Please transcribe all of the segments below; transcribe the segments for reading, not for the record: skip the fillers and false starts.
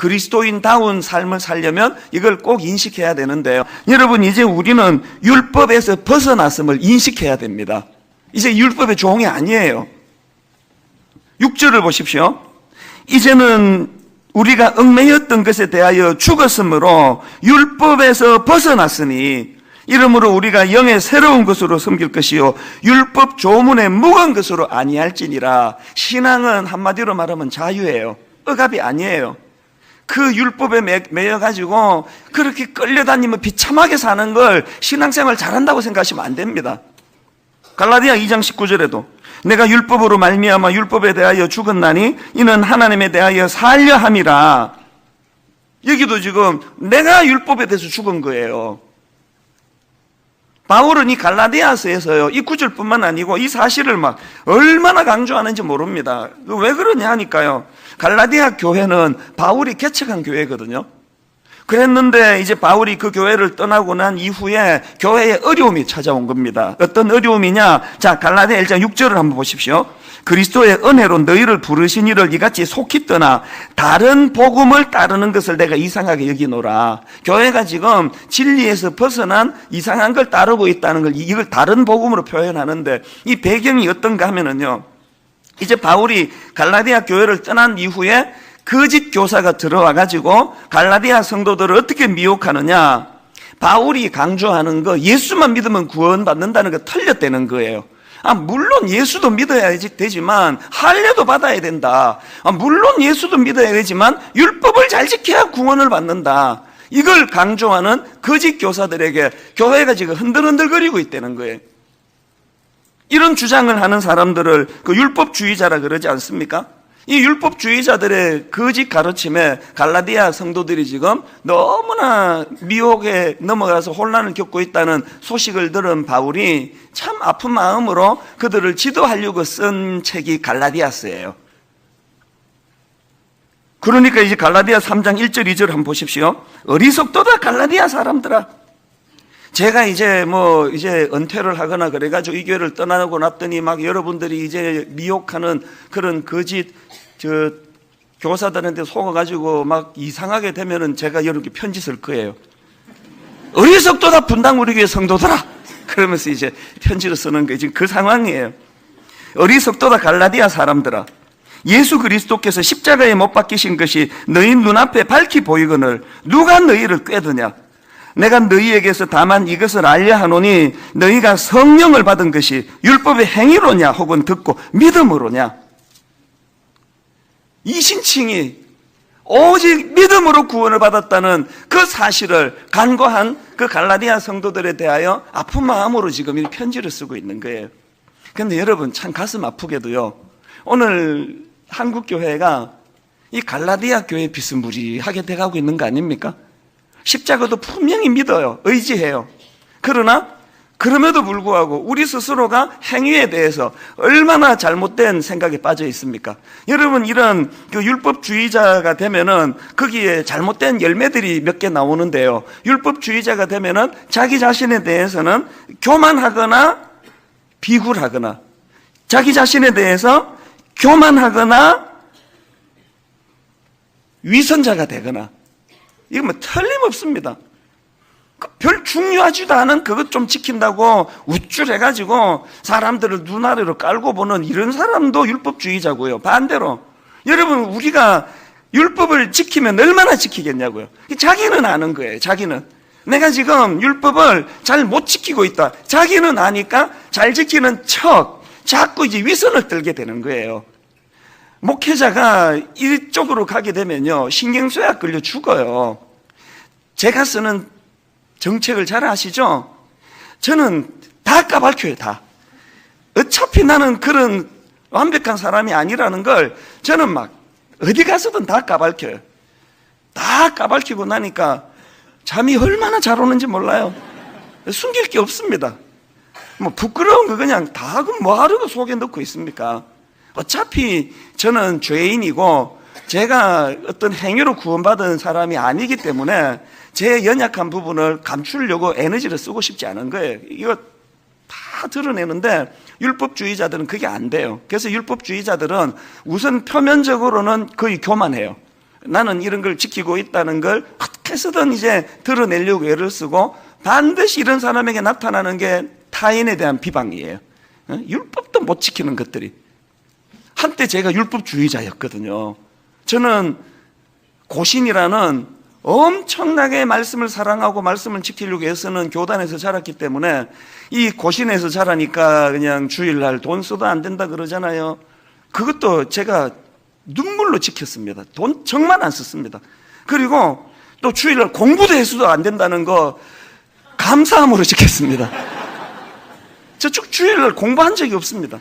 그리스도인다운 삶을 살려면 이걸 꼭 인식해야 되는데요. 여러분, 이제 우리는 율법에서 벗어났음을 인식해야 됩니다. 이제 율법의 종이 아니에요. 6절을 보십시오. 이제는 우리가 얽매였던 것에 대하여 죽었으므로 율법에서 벗어났으니 이러므로 우리가 영의 새로운 것으로 섬길 것이요 율법 조문의 무거운 것으로 아니할지니라. 신앙은 한마디로 말하면 자유예요. 억압이 아니에요. 그 율법에 매여가지고 그렇게 끌려다니면 비참하게 사는 걸 신앙생활 잘한다고 생각하시면 안 됩니다. 갈라디아 2장 19절에도 내가 율법으로 말미암아 율법에 대하여 죽었나니 이는 하나님에 대하여 살려 함이라. 여기도 지금 내가 율법에 대해서 죽은 거예요. 바울은 이 갈라디아서에서요, 이 구절뿐만 아니고 이 사실을 막 얼마나 강조하는지 모릅니다. 왜 그러냐 하니까요, 갈라디아 교회는 바울이 개척한 교회거든요. 그랬는데 이제 바울이 그 교회를 떠나고 난 이후에 교회에 어려움이 찾아온 겁니다. 어떤 어려움이냐? 자, 갈라디아 1장 6절을 한번 보십시오. 그리스도의 은혜로 너희를 부르신 이를 이같이 속히 떠나 다른 복음을 따르는 것을 내가 이상하게 여기노라. 교회가 지금 진리에서 벗어난 이상한 걸 따르고 있다는 걸, 이걸 다른 복음으로 표현하는데 이 배경이 어떤가 하면은요, 이제 바울이 갈라디아 교회를 떠난 이후에 거짓 교사가 들어와가지고 갈라디아 성도들을 어떻게 미혹하느냐? 바울이 강조하는 거, 예수만 믿으면 구원받는다는 거 틀렸다는 거예요. 물론 예수도 믿어야 되지만 할례도 받아야 된다. 물론 예수도 믿어야 되지만 율법을 잘 지켜야 구원을 받는다. 이걸 강조하는 거짓 교사들에게 교회가 지금 흔들흔들거리고 있다는 거예요. 이런 주장을 하는 사람들을 그 율법주의자라 그러지 않습니까? 이 율법주의자들의 거짓 가르침에 갈라디아 성도들이 지금 너무나 미혹에 넘어가서 혼란을 겪고 있다는 소식을 들은 바울이 참 아픈 마음으로 그들을 지도하려고 쓴 책이 갈라디아서예요. 그러니까 이제 갈라디아 3장 1절 2절 한번 보십시오. 어리석도다 갈라디아 사람들아. 제가 이제 이제 은퇴를 하거나 그래가지고 이 교회를 떠나고 났더니 막 여러분들이 이제 미혹하는 그런 거짓 교사들한테 속아가지고 막 이상하게 되면은 제가 여러분께 편지 쓸 거예요. 어리석도다 분당 우리 교회 성도들아. 그러면서 이제 편지를 쓰는 게 지금 그 상황이에요. 어리석도다 갈라디아 사람들아. 예수 그리스도께서 십자가에 못 박히신 것이 너희 눈앞에 밝히 보이거늘 누가 너희를 꾀드냐? 내가 너희에게서 다만 이것을 알려 하노니 너희가 성령을 받은 것이 율법의 행위로냐 혹은 듣고 믿음으로냐? 이신칭이 오직 믿음으로 구원을 받았다는 그 사실을 간과한 그 갈라디아 성도들에 대하여 아픈 마음으로 지금 이 편지를 쓰고 있는 거예요. 그런데 여러분 참 가슴 아프게도요, 오늘 한국교회가 이 갈라디아 교회 비스무리하게 돼가고 있는 거 아닙니까? 십자가도 분명히 믿어요. 의지해요. 그러나 그럼에도 불구하고 우리 스스로가 행위에 대해서 얼마나 잘못된 생각에 빠져 있습니까? 여러분, 이런 그 율법주의자가 되면은 거기에 잘못된 열매들이 몇 개 나오는데요. 율법주의자가 되면은 자기 자신에 대해서는 교만하거나 비굴하거나, 자기 자신에 대해서 교만하거나 위선자가 되거나, 이거 틀림없습니다. 별 중요하지도 않은 그것 좀 지킨다고 우쭐해가지고 사람들을 눈아래로 깔고 보는 이런 사람도 율법주의자고요. 반대로 여러분, 우리가 율법을 지키면 얼마나 지키겠냐고요. 자기는 아는 거예요. 자기는 내가 지금 율법을 잘 못 지키고 있다. 자기는 아니까 잘 지키는 척 자꾸 이제 위선을 떨게 되는 거예요. 목회자가 이쪽으로 가게 되면요, 신경쇠약 걸려 죽어요. 제가 쓰는 정책을 잘 아시죠? 저는 다 까발켜요, 다. 어차피 나는 그런 완벽한 사람이 아니라는 걸 저는 막 어디 가서든 다 까발켜요. 다 까발키고 나니까 잠이 얼마나 잘 오는지 몰라요. 숨길 게 없습니다. 부끄러운 거 그냥 다 뭐 하려고 속에 넣고 있습니까? 어차피 저는 죄인이고 제가 어떤 행위로 구원받은 사람이 아니기 때문에 제 연약한 부분을 감추려고 에너지를 쓰고 싶지 않은 거예요. 이거 다 드러내는데 율법주의자들은 그게 안 돼요. 그래서 율법주의자들은 우선 표면적으로는 거의 교만해요. 나는 이런 걸 지키고 있다는 걸 어떻게 해서든 이제 드러내려고 애를 쓰고 반드시 이런 사람에게 나타나는 게 타인에 대한 비방이에요. 율법도 못 지키는 것들이. 한때 제가 율법주의자였거든요. 저는 고신이라는 엄청나게 말씀을 사랑하고 말씀을 지키려고 애쓰는 교단에서 자랐기 때문에 이 고신에서 자라니까 그냥 주일날 돈 써도 안 된다 그러잖아요. 그것도 제가 눈물로 지켰습니다. 돈 정말 안 썼습니다. 그리고 또 주일날 공부도 해서도 안 된다는 거 감사함으로 지켰습니다. 저 주일날 공부한 적이 없습니다.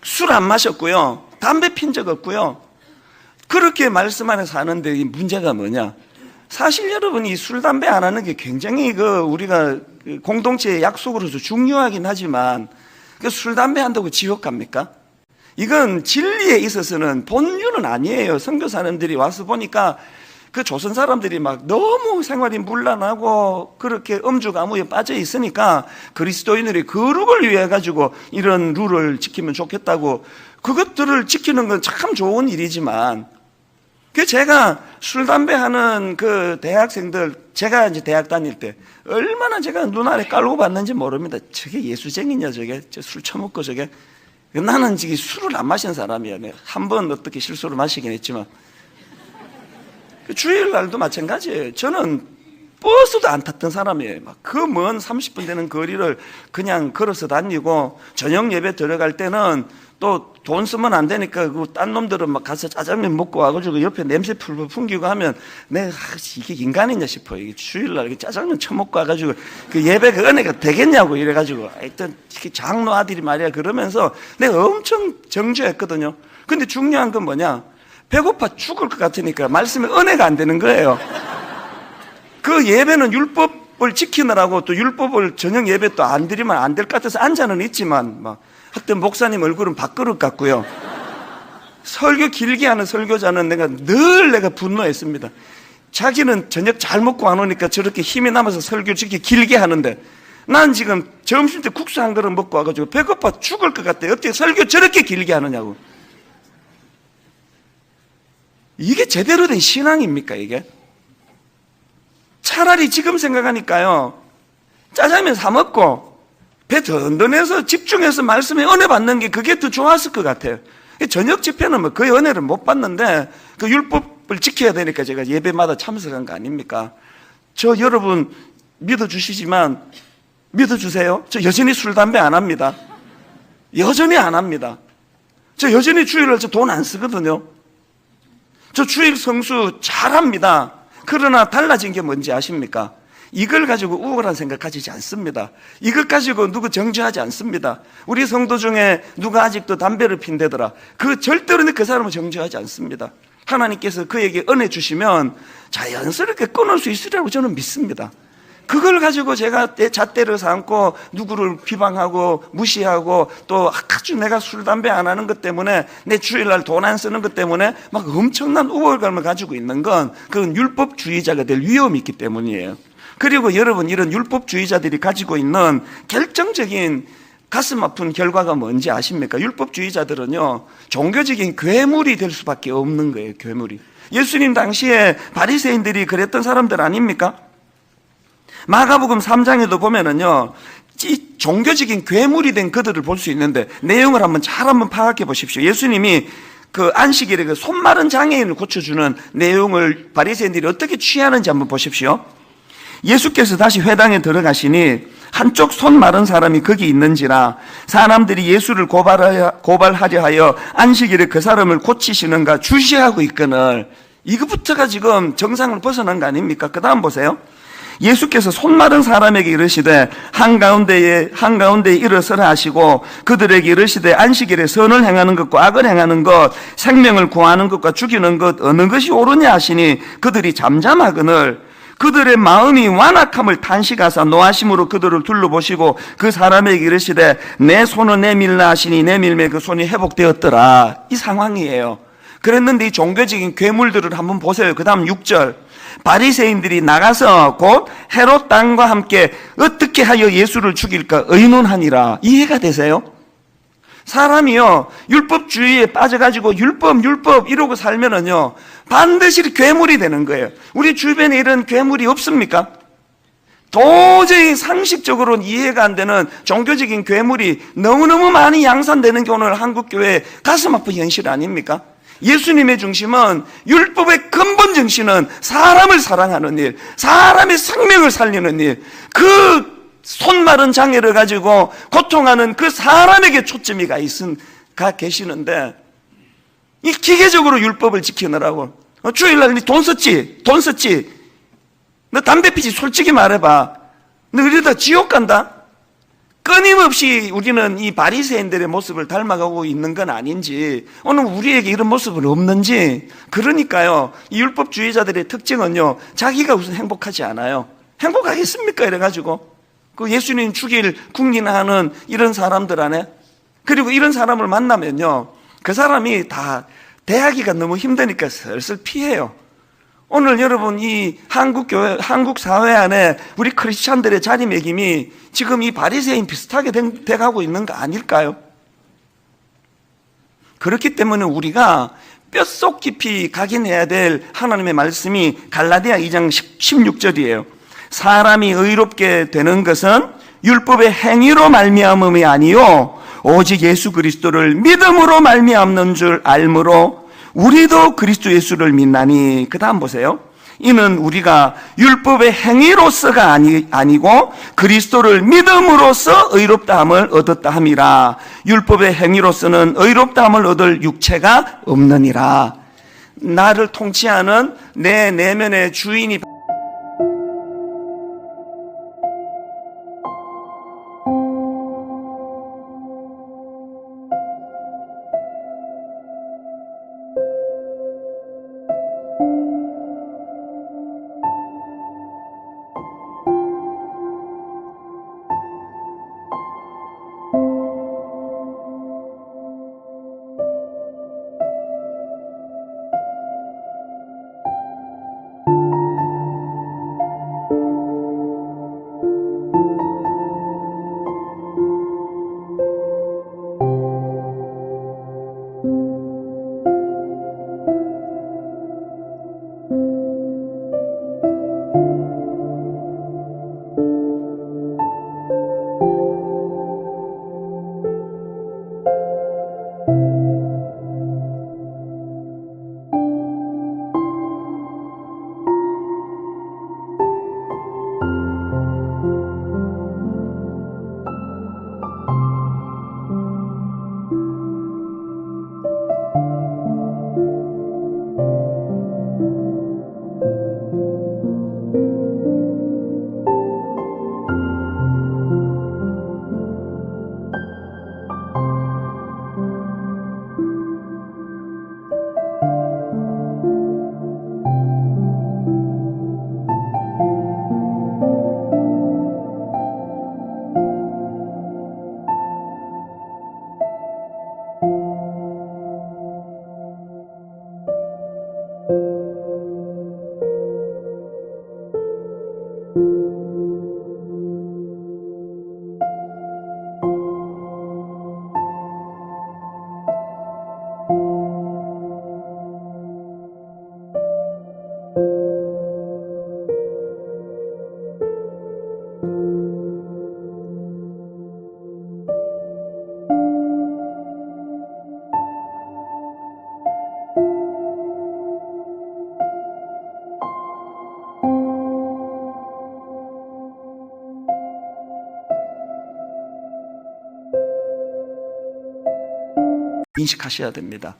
술 안 마셨고요. 담배 핀 적 없고요. 그렇게 말씀 안에 사는데 이 문제가 뭐냐? 사실 여러분 이 술, 담배 안 하는 게 굉장히 우리가 공동체의 약속으로서 중요하긴 하지만 술, 담배 한다고 지옥 갑니까? 이건 진리에 있어서는 본류는 아니에요. 선교사님들이 와서 보니까 그 조선 사람들이 막 너무 생활이 문란하고 그렇게 음주가무에 빠져 있으니까 그리스도인들이 거룩을 위해 가지고 이런 룰을 지키면 좋겠다고 그것들을 지키는 건 참 좋은 일이지만 제가 술, 담배 하는 그 대학생들, 제가 이제 대학 다닐 때 얼마나 제가 눈 아래 깔고 봤는지 모릅니다. 저게 예수쟁이냐, 저게. 술 처먹고 저게. 나는 지금 술을 안 마신 사람이야. 한 번 어떻게 실수로 마시긴 했지만. 주일날도 마찬가지예요. 저는 버스도 안 탔던 사람이에요. 막 그 먼 30분 되는 거리를 그냥 걸어서 다니고 저녁 예배 들어갈 때는 또 돈 쓰면 안 되니까 그 딴 놈들은 막 가서 짜장면 먹고 와가지고 옆에 냄새 풀풀 풍기고 하면 내가 이게 인간이냐 싶어. 이게 주일날 짜장면 처먹고 와가지고 그 예배 그 은혜가 되겠냐고 이래가지고 하여튼 장로 아들이 말이야 그러면서 내가 엄청 정죄했거든요. 근데 중요한 건 뭐냐? 배고파 죽을 것 같으니까 말씀에 은혜가 안 되는 거예요. 그 예배는 율법을 지키느라고 또 율법을 저녁 예배 또 안 드리면 안 될 것 같아서 앉아는 있지만 막 하여튼 목사님 얼굴은 밥그릇 같고요. 설교 길게 하는 설교자는 내가 분노했습니다. 자기는 저녁 잘 먹고 안 오니까 저렇게 힘이 남아서 설교 저렇게 길게 하는데 난 지금 점심 때 국수 한 그릇 먹고 와가지고 배고파 죽을 것 같아. 어떻게 설교 저렇게 길게 하느냐고. 이게 제대로 된 신앙입니까 이게? 차라리 지금 생각하니까요. 짜장면 사 먹고 배 든든해서 집중해서 말씀에 은혜 받는 게 그게 더 좋았을 것 같아요. 저녁 집회는 뭐 거의 은혜를 못 받는데 그 율법을 지켜야 되니까 제가 예배마다 참석한 거 아닙니까? 저 여러분 믿어주시지만 믿어주세요. 저 여전히 술, 담배 안 합니다. 여전히 안 합니다. 저 여전히 주일날 저 돈 안 쓰거든요. 저 주일 성수 잘합니다. 그러나 달라진 게 뭔지 아십니까? 이걸 가지고 우월한 생각 가지지 않습니다. 이걸 가지고 누구 정죄하지 않습니다. 우리 성도 중에 누가 아직도 담배를 핀대더라. 그 절대로 그 사람을 정죄하지 않습니다. 하나님께서 그에게 은혜 주시면 자연스럽게 끊을 수 있으리라고 저는 믿습니다. 그걸 가지고 제가 잣대를 삼고 누구를 비방하고 무시하고 또 아주 내가 술, 담배 안 하는 것 때문에 내 주일날 돈 안 쓰는 것 때문에 막 엄청난 우월감을 가지고 있는 건 그건 율법주의자가 될 위험이 있기 때문이에요. 그리고 여러분 이런 율법주의자들이 가지고 있는 결정적인 가슴 아픈 결과가 뭔지 아십니까? 율법주의자들은요 종교적인 괴물이 될 수밖에 없는 거예요. 괴물이. 예수님 당시에 바리새인들이 그랬던 사람들 아닙니까? 마가복음 3장에도 보면은요 이 종교적인 괴물이 된 그들을 볼 수 있는데 내용을 한번 파악해 보십시오. 예수님이 그 안식일에 그 손 마른 장애인을 고쳐주는 내용을 바리새인들이 어떻게 취하는지 한번 보십시오. 예수께서 다시 회당에 들어가시니 한쪽 손 마른 사람이 거기 있는지라 사람들이 예수를 고발하려 하여 안식일에 그 사람을 고치시는가 주시하고 있거늘. 이것부터가 지금 정상을 벗어난 거 아닙니까? 그 다음 보세요. 예수께서 손 마른 사람에게 이르시되 한가운데에 일어서라 하시고 그들에게 이르시되 안식일에 선을 행하는 것과 악을 행하는 것 생명을 구하는 것과 죽이는 것 어느 것이 옳으냐 하시니 그들이 잠잠하거늘 그들의 마음이 완악함을 탄식하사 노하심으로 그들을 둘러보시고 그 사람에게 이르시되 내 손을 내밀라 하시니 내밀매 그 손이 회복되었더라. 이 상황이에요. 그랬는데 이 종교적인 괴물들을 한번 보세요. 그 다음 6절 바리새인들이 나가서 곧 헤롯 왕과 함께 어떻게 하여 예수를 죽일까 의논하니라. 이해가 되세요? 사람이요, 율법주의에 빠져가지고 율법 이러고 살면은요, 반드시 괴물이 되는 거예요. 우리 주변에 이런 괴물이 없습니까? 도저히 상식적으로는 이해가 안 되는 종교적인 괴물이 너무너무 많이 양산되는 게 오늘 한국교회 가슴 아픈 현실 아닙니까? 예수님의 중심은, 율법의 근본 정신은 사람을 사랑하는 일, 사람의 생명을 살리는 일, 그 손마른 장애를 가지고 고통하는 그 사람에게 초점이 가 계시는데, 이 기계적으로 율법을 지키느라고, 주일날 돈 썼지? 너 담배 피지? 솔직히 말해봐. 너 이러다 지옥 간다? 끊임없이 우리는 이 바리새인들의 모습을 닮아가고 있는 건 아닌지, 오늘 우리에게 이런 모습은 없는지. 그러니까요, 이 율법주의자들의 특징은요, 자기가 우선 행복하지 않아요. 행복하겠습니까? 이래가지고 그 예수님 죽일 궁리하는 이런 사람들 안에, 그리고 이런 사람을 만나면요, 그 사람이 다 대하기가 너무 힘드니까 슬슬 피해요. 오늘 여러분, 이 한국 사회 안에 우리 크리스찬들의 자리매김이 지금 이 바리새인 비슷하게 돼가고 있는 거 아닐까요? 그렇기 때문에 우리가 뼛속 깊이 각인해야 될 하나님의 말씀이 갈라디아 2장 16절이에요. 사람이 의롭게 되는 것은 율법의 행위로 말미암음이 아니요 오직 예수 그리스도를 믿음으로 말미암는 줄 알므로 우리도 그리스도 예수를 믿나니. 그 다음 보세요. 이는 우리가 율법의 행위로서가 아니고 그리스도를 믿음으로써 의롭다함을 얻었다 함이라. 율법의 행위로서는 의롭다함을 얻을 육체가 없느니라. 나를 통치하는 내 내면의 주인이 인식하셔야 됩니다.